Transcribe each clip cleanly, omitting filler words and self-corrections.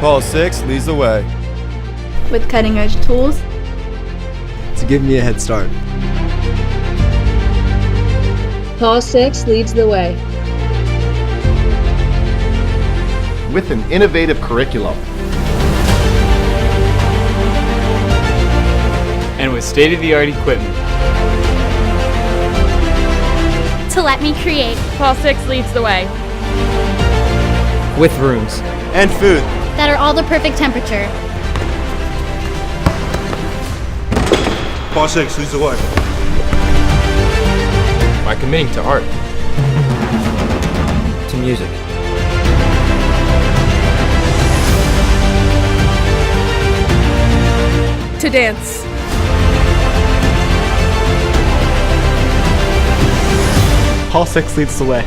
Paul 6 leads the way. With cutting-edge tools to give me a head start. Paul 6 leads the way. With an innovative curriculum. And with state-of-the-art equipment. To let me create. Paul 6 leads the way. With rooms. And food. That are all the perfect temperature. Paul 6 leads the way. By committing to art. To music. To dance. Paul 6 leads the way.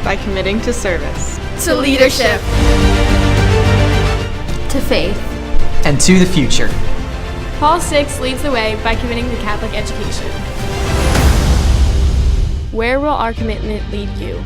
By committing to service. to leadership. To faith. And to the future. Paul 6 leads the way by committing to Catholic education. Where will our commitment lead you?